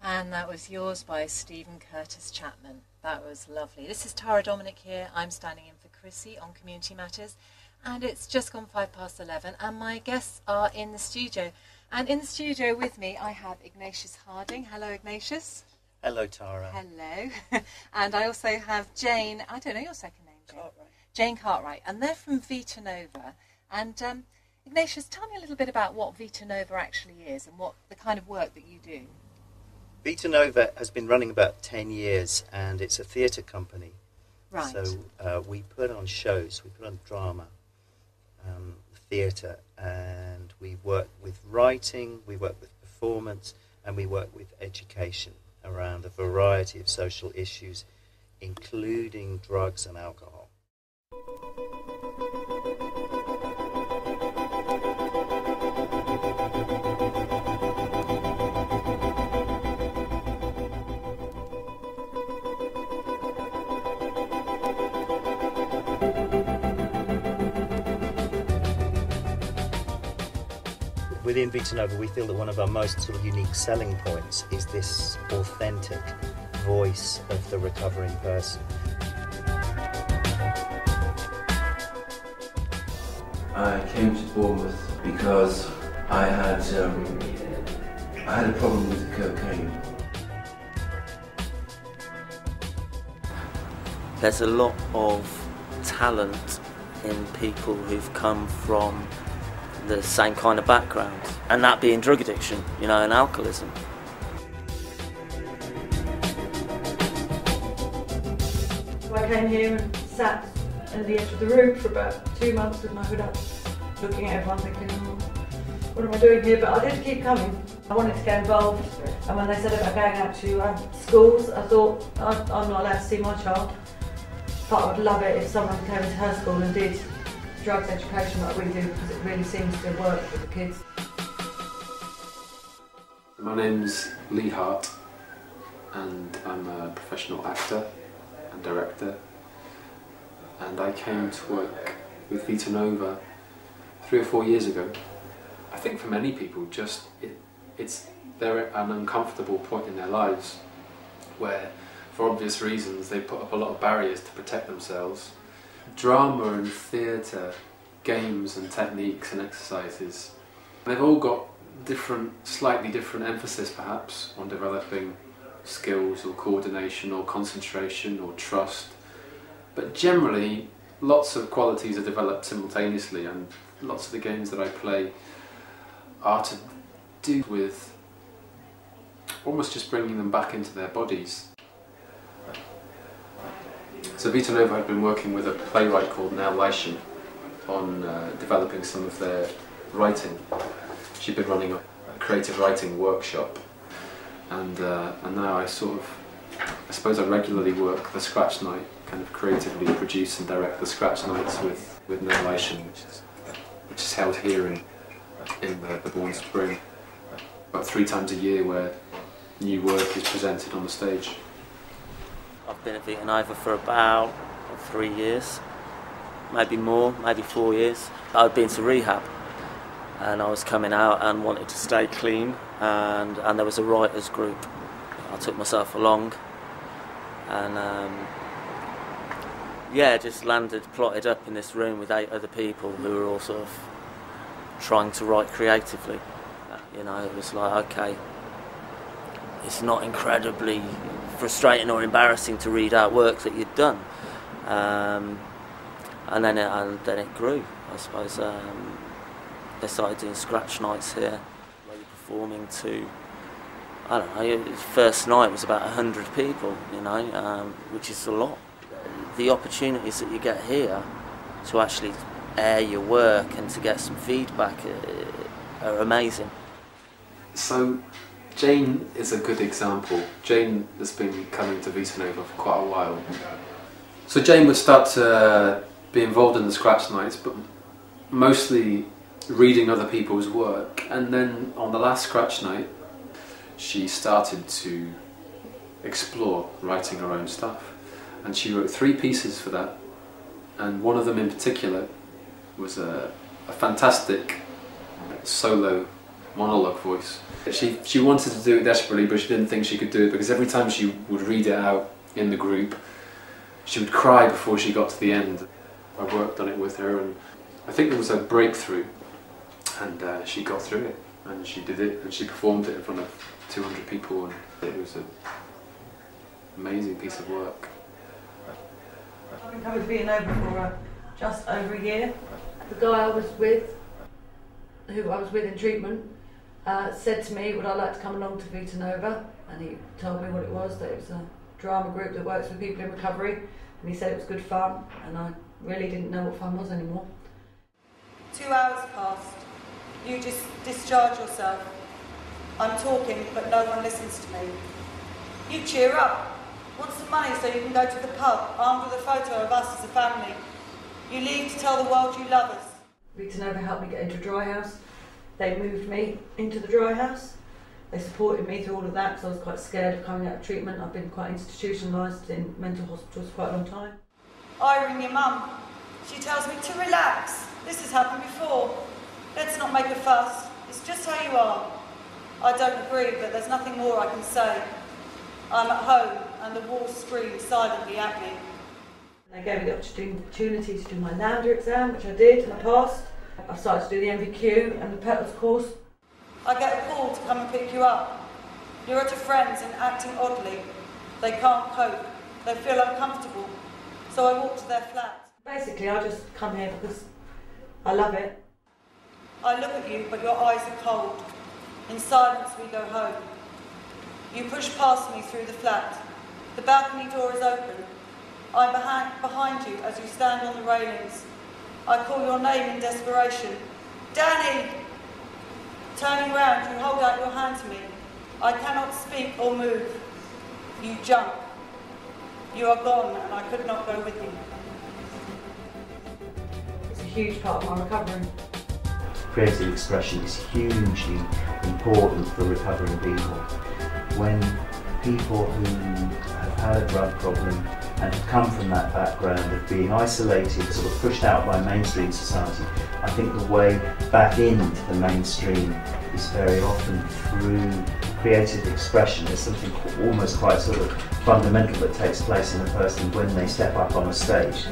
And that was Yours by Stephen Curtis Chapman. That was lovely. This is Tara Dominic here. I'm standing in for Chrissy on Community Matters. And it's just gone 11:05, and my guests are in the studio. And in the studio with me, I have Ignatius Harding. Hello, Ignatius. Hello, Tara. Hello. And I also have Jane, I don't know your second name, Jane. Cartwright. Jane Cartwright. And they're from Vita Nova. And Ignatius, tell me a little bit about what Vita Nova actually is and what the kind of work that you do. Vita Nova has been running about 10 years, and it's a theatre company. Right. So we put on shows, we put on drama, theatre, and we work with writing, we work with performance, and we work with education around a variety of social issues, including drugs and alcohol. Within Vita Nova, we feel that one of our most sort of unique selling points is this authentic voice of the recovering person. I came to Bournemouth because I had a problem with cocaine. There's a lot of talent in people who've come from the same kind of background, and that being drug addiction, you know, and alcoholism. So I came here and sat at the edge of the room for about 2 months with my hood up, looking at everyone thinking, what am I doing here? But I did keep coming. I wanted to get involved, and when they said about going out to schools, I thought, I'm not allowed to see my child, but I would love it if someone came into her school and did drugs education like we do, because it really seems to work with the kids. My name's Lee Hart, and I'm a professional actor and director, and I came to work with Vita Nova 3 or 4 years ago. I think for many people they're at an uncomfortable point in their lives where, for obvious reasons, they put up a lot of barriers to protect themselves. Drama and theatre, games and techniques and exercises, they've all got slightly different emphasis perhaps on developing skills or coordination or concentration or trust, but generally lots of qualities are developed simultaneously, and lots of the games that I play are to do with almost just bringing them back into their bodies. So Vita Nova had been working with a playwright called Nell Lysham on developing some of their writing. She'd been running a creative writing workshop, and now I suppose I regularly work the scratch night, kind of creatively produce and direct the scratch nights with Nell Lysham, which is held here in the Bournemouth Spring, about 3 times a year, where new work is presented on the stage. I've been at Vita Nova for about 3 years, maybe more, maybe 4 years. I'd been to rehab, and I was coming out and wanted to stay clean, and there was a writers group. I took myself along, and just plotted up in this room with 8 other people who were all sort of trying to write creatively. You know, it was like, okay, it's not incredibly frustrating or embarrassing to read out work that you'd done, and then it grew. I suppose they started doing scratch nights here, where you're performing to, I don't know, the first night was about 100 people, you know, which is a lot. The opportunities that you get here to actually air your work and to get some feedback are amazing. So Jane is a good example. Jane has been coming to Vita Nova for quite a while. So Jane would start to be involved in the scratch nights, but mostly reading other people's work. And then on the last scratch night, she started to explore writing her own stuff. And she wrote 3 pieces for that. And one of them in particular was a fantastic solo monologue voice. She wanted to do it desperately, but she didn't think she could do it, because every time she would read it out in the group, she would cry before she got to the end. I worked on it with her, and I think there was a breakthrough, and she got through it, and she did it, and she performed it in front of 200 people, and it was an amazing piece of work. I've been coming to Vita Nova for just over a year. The guy I was with, who I was with in treatment, said to me, would I like to come along to Vita Nova? And he told me what it was, that it was a drama group that works with people in recovery, and he said it was good fun, and I really didn't know what fun was anymore. 2 hours passed. You just discharge yourself. I'm talking, but no one listens to me. You cheer up. Want some money so you can go to the pub, armed with a photo of us as a family. You leave to tell the world you love us. Vita Nova helped me get into a dry house. They moved me into the dry house. They supported me through all of that because I was quite scared of coming out of treatment. I've been quite institutionalised in mental hospitals for quite a long time. I ring your mum. She tells me to relax. This has happened before. Let's not make a fuss. It's just how you are. I don't agree, but there's nothing more I can say. I'm at home and the walls scream silently at me. They gave me the opportunity to do my Lambda exam, which I did and I passed. I started to do the MVQ and the Petals course. I get a call to come and pick you up. You're at a friend's and acting oddly. They can't cope. They feel uncomfortable. So I walk to their flat. Basically, I just come here because I love it. I look at you, but your eyes are cold. In silence, we go home. You push past me through the flat. The balcony door is open. I'm behind you as you stand on the railings. I call your name in desperation. Danny! Turning round, you hold out your hand to me. I cannot speak or move. You jump. You are gone, and I could not go with you. It's a huge part of my recovery. Creative expression is hugely important for recovering people. When people who have had a drug problem and have come from that background of being isolated, sort of pushed out by mainstream society, I think the way back into the mainstream is very often through creative expression. There's something almost quite sort of fundamental that takes place in a person when they step up on a stage.